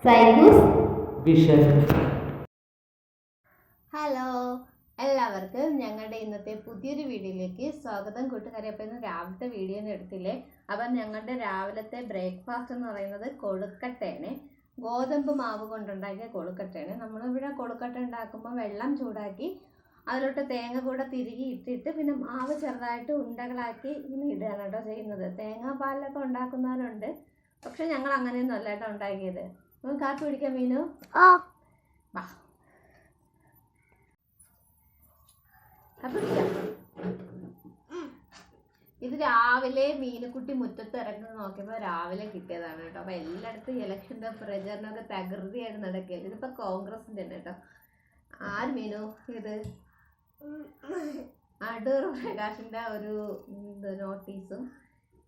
സൈബൂസ് vision. Hello, എല്ലാവർക്കും ഞങ്ങളുടെ ഇന്നത്തെ പുതിയൊരു വീഡിയോയിലേക്ക് സ്വാഗതം. കൂട്ടുകാരെ, അപ്പോൾ ഇന്ന് രാവിലത്തെ വീഡിയോ ഒന്നും എടുത്തില്ലേ. അപ്പം ഞങ്ങളുടെ രാവിലത്തെ ബ്രേക്ക്ഫാസ്റ്റ് എന്ന് പറയുന്നത് കൊഴുക്കട്ടയാണ്. ഗോതമ്പ് മാവ് കൊണ്ടുണ്ടാക്കിയ കൊഴുക്കട്ടയാണ്. നമ്മളിവിടെ കൊഴുക്കട്ട ഉണ്ടാക്കുമ്പോൾ വെള്ളം ചൂടാക്കി അതിലോട്ട് തേങ്ങ കൂടെ തിരികെ ഇട്ടിട്ട് പിന്നെ മാവ് ചെറുതായിട്ട് ഉണ്ടകളാക്കി ഇങ്ങനെ ഇടുകയാണ് കേട്ടോ ചെയ്യുന്നത്. തേങ്ങാപ്പാലൊക്കെ ഉണ്ടാക്കുന്നവരുണ്ട്, പക്ഷെ ഞങ്ങൾ അങ്ങനെയൊന്നും അല്ല കേട്ടോ ഉണ്ടാക്കിയത്. നമുക്ക് കാപ്പി പിടിക്കാൻ മീനു വാ. ഇത് രാവിലെ മീനുകുട്ടി മുറ്റത്ത് ഇറങ്ങി നോക്കിയപ്പോൾ രാവിലെ കിട്ടിയതാണ് കേട്ടോ. അപ്പൊ എല്ലായിടത്തും ഇലക്ഷന്റെ പ്രചരണമൊക്കെ തകൃതിയായിട്ട് നടക്കുകയല്ലേ. ഇതിപ്പോ കോൺഗ്രസിന്റെ തന്നെ കേട്ടോ. ആര് മീനു ഇത്? അടൂർ പ്രകാശിന്റെ ഒരു നോട്ടീസും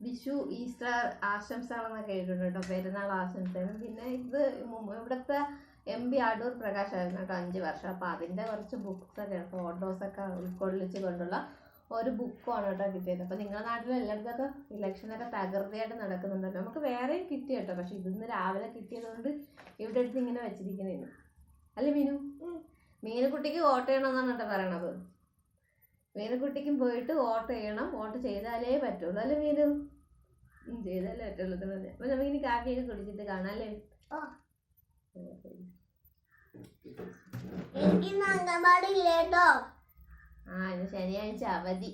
വിഷു ഈസ്റ്റർ ആശംസകളെന്നൊക്കെ എഴുതിയിട്ടുണ്ട് കേട്ടോ. പെരുന്നാൾ ആശംസകളും. പിന്നെ ഇത് ഇവിടുത്തെ MP അടൂർ പ്രകാശ് ആയിരുന്നു കേട്ടോ 5 വർഷം. അപ്പോൾ അതിൻ്റെ കുറച്ച് ബുക്സൊക്കെ ഫോട്ടോസൊക്കെ ഉൾക്കൊള്ളിച്ച് കൊണ്ടുള്ള ഒരു ബുക്കാണ് കേട്ടോ കിട്ടിയത്. അപ്പോൾ നിങ്ങളുടെ നാട്ടിൽ എല്ലായിടത്തൊക്കെ ഇലക്ഷനൊക്കെ തകൃതിയായിട്ട് നടക്കുന്നുണ്ടല്ലോ. നമുക്ക് വേറെയും കിട്ടി കേട്ടോ, പക്ഷെ ഇതിന്ന് രാവിലെ കിട്ടിയതുകൊണ്ട് ഇവിടെ എടുത്ത് ഇങ്ങനെ വെച്ചിരിക്കുന്നതിന്. അല്ലേ മീനു? മീനുകുട്ടിക്ക് വോട്ട് ചെയ്യണമെന്നാണ് കേട്ടോ പറയണത്. മീനുകുട്ടിക്കും പോയിട്ട് വോട്ട് ചെയ്യണം. വോട്ട് ചെയ്താലേ പറ്റുള്ളൂ. അല്ലേ മീനു? ചെയ്താലേ പറ്റുള്ളൂ തന്നെ. അപ്പോൾ നമുക്കിനി കാപ്പിയൊക്കെ കുടിച്ചിട്ട് കാണാം അല്ലേ? ഇന്ന് ശനിയാഴ്ച അവധി.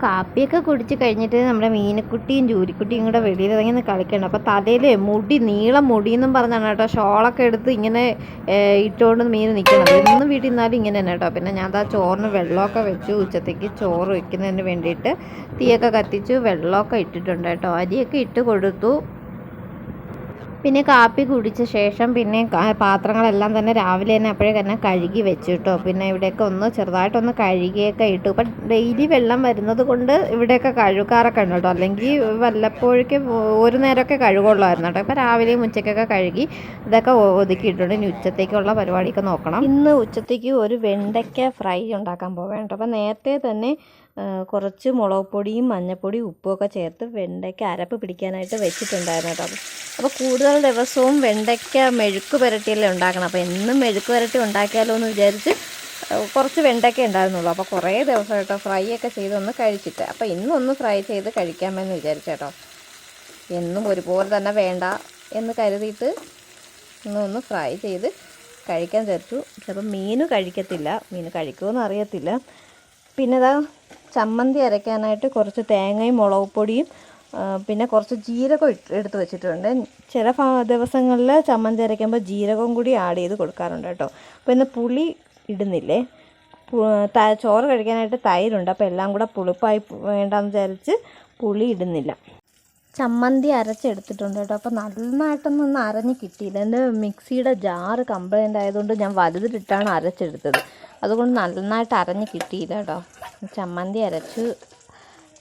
കാപ്പിയൊക്കെ കുടിച്ച് കഴിഞ്ഞിട്ട് നമ്മുടെ മീനുക്കുട്ടിയും ജൂലിക്കുട്ടിയും കൂടെ വെളിയിൽ ഇറങ്ങി നിന്ന് കളിക്കണം. അപ്പോൾ തലയിൽ നീളം മുടിയെന്നും പറഞ്ഞാണ് കേട്ടോ ഷോളൊക്കെ എടുത്ത് ഇങ്ങനെ ഇട്ടുകൊണ്ട് മീൻ നിൽക്കുന്നത്. ഇന്നും വീട്ടിൽ നിന്നാലും ഇങ്ങനെ തന്നെ കേട്ടോ. പിന്നെ ഞാൻ ചോറിന് വെള്ളമൊക്കെ വെച്ചു. ഉച്ചത്തേക്ക് ചോറ് വെക്കുന്നതിന് വേണ്ടിയിട്ട് തീയൊക്കെ കത്തിച്ചു വെള്ളമൊക്കെ ഇട്ടിട്ടുണ്ട് കേട്ടോ. അരിയൊക്കെ ഇട്ട് കൊടുത്തു. പിന്നെ കാപ്പി കുടിച്ച ശേഷം പിന്നെ പാത്രങ്ങളെല്ലാം തന്നെ രാവിലെ തന്നെ അപ്പോഴേ തന്നെ കഴുകി വെച്ചു കേട്ടോ. പിന്നെ ഇവിടെയൊക്കെ ഒന്ന് ചെറുതായിട്ടൊന്ന് കഴുകിയൊക്കെ ഇട്ടു. ഇപ്പം ഡെയിലി വെള്ളം വരുന്നത് കൊണ്ട് ഇവിടെയൊക്കെ കഴുകാറൊക്കെ ഉണ്ട് കേട്ടോ. അല്ലെങ്കിൽ വല്ലപ്പോഴേക്ക് ഒരു നേരമൊക്കെ കഴുകുള്ളായിരുന്നു കേട്ടോ. ഇപ്പം രാവിലെയും ഉച്ചയ്ക്കൊക്കെ കഴുകി ഇതൊക്കെ ഒതുക്കിയിട്ടുണ്ട്. ഇനി ഉച്ചത്തേക്കുള്ള പരിപാടിയൊക്കെ നോക്കണം. ഇന്ന് ഉച്ചത്തേക്ക് ഒരു വെണ്ടയ്ക്ക ഫ്രൈ ഉണ്ടാക്കാൻ പോകാം കേട്ടോ. അപ്പം നേരത്തെ തന്നെ കുറച്ച് മുളക് പൊടിയും മഞ്ഞൾപ്പൊടിയും ഉപ്പുമൊക്കെ ചേർത്ത് വെണ്ടയ്ക്ക അരപ്പ് പിടിക്കാനായിട്ട് വെച്ചിട്ടുണ്ടായിരുന്നു കേട്ടോ. അപ്പോൾ കൂടുതൽ ദിവസവും വെണ്ടയ്ക്ക മെഴുക്ക് പുരട്ടിയല്ലേ ഉണ്ടാക്കണം. അപ്പോൾ എന്നും മെഴുക്ക് പുരട്ടി ഉണ്ടാക്കിയാലോ എന്ന് വിചാരിച്ച് കുറച്ച് വെണ്ടയ്ക്ക ഉണ്ടായിരുന്നുള്ളൂ. അപ്പോൾ കുറേ ദിവസം കേട്ടോ ഫ്രൈ ഒക്കെ ചെയ്തൊന്ന് കഴിച്ചിട്ട്. അപ്പോൾ ഇന്നൊന്ന് ഫ്രൈ ചെയ്ത് കഴിക്കാമെന്ന് വിചാരിച്ചു കേട്ടോ. എന്നും ഒരുപോലെ തന്നെ വേണ്ട എന്ന് കരുതിയിട്ട് ഇന്നൊന്ന് ഫ്രൈ ചെയ്ത് കഴിക്കാൻ വിചാരിച്ചു. ചിലപ്പോൾ മീൻ കഴിക്കത്തില്ല, മീൻ കഴിക്കുമെന്ന് അറിയത്തില്ല. പിന്നെ ഇതാ ചമ്മന്തി അരയ്ക്കാനായിട്ട് കുറച്ച് തേങ്ങയും മുളക് പൊടിയും പിന്നെ കുറച്ച് ജീരകം എടുത്ത് വെച്ചിട്ടുണ്ട്. ചില ദിവസങ്ങളിൽ ചമ്മന്തി അരയ്ക്കുമ്പോൾ ജീരകം കൂടി ആഡ് ചെയ്ത് കൊടുക്കാറുണ്ട് കേട്ടോ. അപ്പോൾ ഇന്ന് പുളി ഇടുന്നില്ലേ. ചോറ് കഴിക്കാനായിട്ട് തൈരുണ്ട്. അപ്പോൾ എല്ലാം കൂടെ പുളിപ്പായി വേണ്ടെന്ന് വിചാരിച്ച് പുളി ഇടുന്നില്ല. ചമ്മന്തി അരച്ചെടുത്തിട്ടുണ്ട് കേട്ടോ. അപ്പോൾ നന്നായിട്ടൊന്നും അരഞ്ഞ് കിട്ടിയില്ല. എൻ്റെ മിക്സിയുടെ ജാറ് കംപ്ലൈൻ്റ് ആയതുകൊണ്ട് ഞാൻ വലുതിലിട്ടാണ് അരച്ചെടുത്തത്. അതുകൊണ്ട് നന്നായിട്ട് അരഞ്ഞ് കിട്ടിയില്ല കേട്ടോ. ചമ്മന്തി അരച്ച്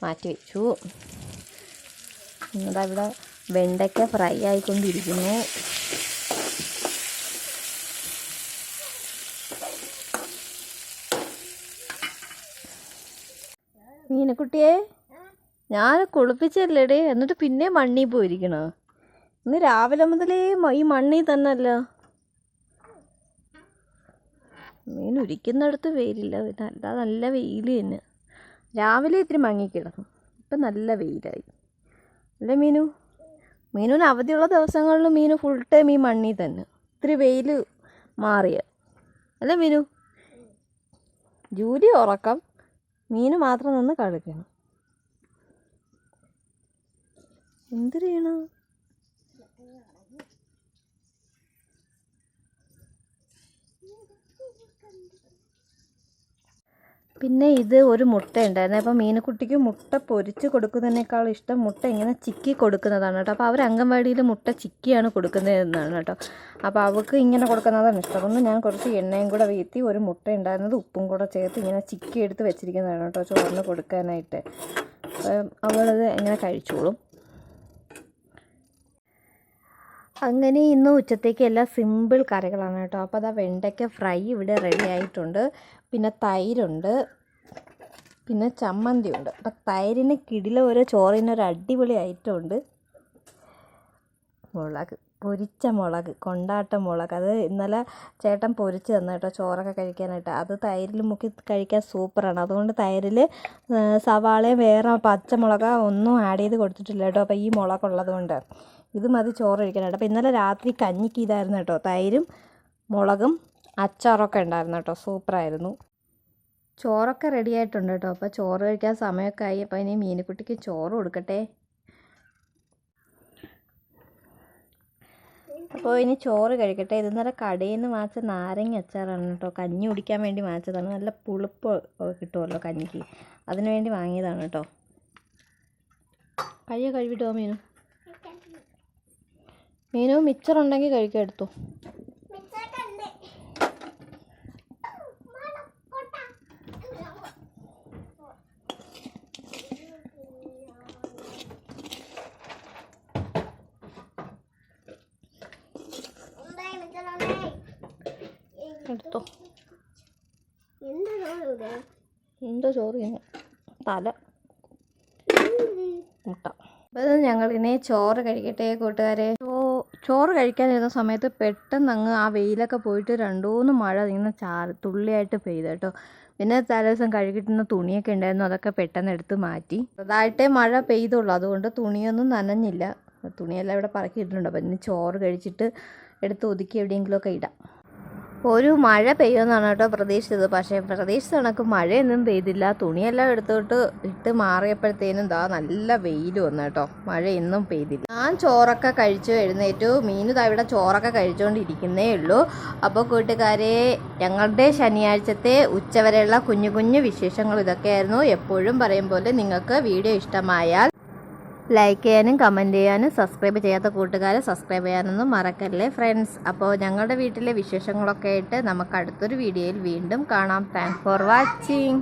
മാറ്റി വെച്ചു. ഇതാ ഇവിടെ വെണ്ടയ്ക്ക ഫ്രൈ ആയിക്കൊണ്ടിരിക്കുന്നു. മീനക്കുട്ടിയെ ഞാൻ കുളിപ്പിച്ചല്ലേടേ, എന്നിട്ട് പിന്നെ മണ്ണിൽ പോയിരിക്കണോ? ഇന്ന് രാവിലെ മുതലേ ഈ മണ്ണിൽ തന്നെ അല്ല. മീൻ ഉരിക്കുന്നിടത്ത് വെയിലില്ല, അല്ലാതെ നല്ല വെയിൽ തന്നെ. രാവിലെ ഇത്തിരി മങ്ങിക്കിടന്നു, ഇപ്പം നല്ല വെയിലായി അല്ലേ മീനു? മീനുവിന് അവധിയുള്ള ദിവസങ്ങളിൽ മീൻ ഫുൾ ടൈം ഈ മണ്ണിൽ തന്നെ. ഇത്തിരി വെയിൽ മാറിയ അല്ലേ മീനു? ജൂലി ഉറക്കം, മീന് മാത്രം നിന്ന് കളിക്കണം. എന്ത് ചെയ്യണം? പിന്നെ ഇത് ഒരു മുട്ട ഉണ്ടായിരുന്നു. അപ്പോൾ മീനുകുട്ടിക്ക് മുട്ട പൊരിച്ച് കൊടുക്കുന്നതിനേക്കാൾ ഇഷ്ടം മുട്ട ഇങ്ങനെ ചിക്കി കൊടുക്കുന്നതാണ് കേട്ടോ. അപ്പോൾ അവർ അംഗൻവാടിയിൽ മുട്ട ചിക്കിയാണ് കൊടുക്കുന്നതെന്നാണ് കേട്ടോ. അപ്പോൾ അവൾക്ക് ഇങ്ങനെ കൊടുക്കുന്നതാണ് ഇഷ്ടം. ഒന്ന് ഞാൻ കുറച്ച് എണ്ണയും കൂടെ വീഴ്ത്തി ഒരു മുട്ട ഉണ്ടായിരുന്നത് ഉപ്പും കൂടെ ചേർത്ത് ഇങ്ങനെ ചിക്കി എടുത്ത് വെച്ചിരിക്കുന്നതാണ് കേട്ടോ ചോറിന് കൊടുക്കാനായിട്ട്. അവളത് എങ്ങനെ കഴിച്ചോളും. അങ്ങനെ ഇന്ന് ഉച്ചത്തേക്ക് എല്ലാം സിമ്പിൾ കറികളാണ് കേട്ടോ. അപ്പോൾ അതാ വെണ്ടയ്ക്ക ഫ്രൈ ഇവിടെ റെഡി ആയിട്ടുണ്ട്. പിന്നെ തൈരുണ്ട്, പിന്നെ ചമ്മന്തി ഉണ്ട്. അപ്പം തൈരിന് കിടില ഒരു ചോറിനൊരു അടിപൊളി ഐറ്റം ഉണ്ട്. മുളക്, പൊരിച്ച മുളക്, കൊണ്ടാട്ട മുളക്. അത് ഇന്നലെ ചേട്ടൻ പൊരിച്ച് തന്നു കേട്ടോ ചോറൊക്കെ കഴിക്കാനായിട്ട്. അത് തൈരിൽ മുക്കി കഴിക്കാൻ സൂപ്പറാണ്. അതുകൊണ്ട് തൈരിൽ സവാളയും വേറെ പച്ചമുളക് ഒന്നും ആഡ് ചെയ്ത് കൊടുത്തിട്ടില്ല കേട്ടോ. അപ്പോൾ ഈ മുളകുള്ളത് കൊണ്ട് ഇത് മതി ചോറ് കഴിക്കാനായിട്ട്. അപ്പോൾ ഇന്നലെ രാത്രി കഞ്ഞിക്ക് ഇതായിരുന്നു കേട്ടോ, തൈരും മുളകും അച്ചാറൊക്കെ ഉണ്ടായിരുന്നു കേട്ടോ. സൂപ്പറായിരുന്നു. ചോറൊക്കെ റെഡി ആയിട്ടുണ്ട് കേട്ടോ. അപ്പോൾ ചോറ് കഴിക്കാൻ സമയമൊക്കെ ആയി. അപ്പോൾ ഇനി മീനുക്കുട്ടിക്ക് ചോറ് കൊടുക്കട്ടെ. അപ്പോൾ ഇനി ചോറ് കഴിക്കട്ടെ. ഇത് ഇന്നലെ കടയിൽ നിന്ന് വാങ്ങിച്ച നാരങ്ങ അച്ചാറാണ് കേട്ടോ. കഞ്ഞി കുടിക്കാൻ വേണ്ടി വാങ്ങിച്ചതാണ്. നല്ല പുളിപ്പ് കിട്ടുമല്ലോ കഞ്ഞിക്ക്, അതിന് വേണ്ടി വാങ്ങിയതാണ് കേട്ടോ. കഴിവിട്ടോ മീനു. മീനു മിച്ചറുണ്ടെങ്കിൽ കഴിക്കാൻ എടുത്തു. എടുത്തോ. എന്തോ ചോറ് തല മുട്ട. അപ്പോൾ ഞങ്ങളിനി ചോറ് കഴിക്കട്ടെ കൂട്ടുകാരെ. ചോറ് കഴിക്കാനിരുന്ന സമയത്ത് പെട്ടെന്ന് അങ്ങ് ആ വെയിലൊക്കെ പോയിട്ട് 2-3 മഴ ഇങ്ങനെ തുള്ളിയായിട്ട് പെയ്തു കേട്ടോ. പിന്നെ തലേദിവസം കഴുകിട്ടുന്ന തുണിയൊക്കെ ഉണ്ടായിരുന്നു, അതൊക്കെ പെട്ടെന്ന് എടുത്ത് മാറ്റി. ചെറുതായിട്ടേ മഴ പെയ്തുള്ളൂ, അതുകൊണ്ട് തുണിയൊന്നും നനഞ്ഞില്ല. തുണിയെല്ലാം ഇവിടെ പറക്കിയിട്ടുണ്ട്. അപ്പം ഇനി ചോറ് കഴിച്ചിട്ട് എടുത്ത് ഒതുക്കി എവിടെയെങ്കിലുമൊക്കെ ഇടാം. ഒരു മഴ പെയ്യുമെന്നാണ് കേട്ടോ പ്രതീക്ഷിച്ചത്. പക്ഷേ പ്രതീക്ഷിച്ച കണക്ക് മഴയൊന്നും പെയ്തില്ല. തുണിയെല്ലാം എടുത്തോട്ട് ഇട്ട് മാറിയപ്പോഴത്തേനും നല്ല വെയിൽ വന്നു കേട്ടോ. മഴ ഇന്നും പെയ്തില്ല. ഞാൻ ചോറൊക്കെ കഴിച്ചു എഴുന്നേറ്റു. മീനു ഇവിടെ ചോറൊക്കെ കഴിച്ചുകൊണ്ടിരിക്കുന്നേ ഉള്ളൂ. അപ്പോൾ കൂട്ടുകാരെ, ഞങ്ങളുടെ ശനിയാഴ്ചത്തെ ഉച്ചവരെയുള്ള കുഞ്ഞു കുഞ്ഞു വിശേഷങ്ങൾ ഇതൊക്കെയായിരുന്നു. എപ്പോഴും പറയും പോലെ നിങ്ങൾക്ക് വീഡിയോ ഇഷ്ടമായാൽ ലൈക്ക് ചെയ്യാനും കമൻറ്റ് ചെയ്യാനും, സബ്സ്ക്രൈബ് ചെയ്യാത്ത കൂട്ടുകാരെ സബ്സ്ക്രൈബ് ചെയ്യാനൊന്നും മറക്കല്ലേ ഫ്രണ്ട്സ്. അപ്പോൾ ഞങ്ങളുടെ വീട്ടിലെ വിശേഷങ്ങളൊക്കെ ആയിട്ട് നമുക്ക് അടുത്തൊരു വീഡിയോയിൽ വീണ്ടും കാണാം. Thanks for watching.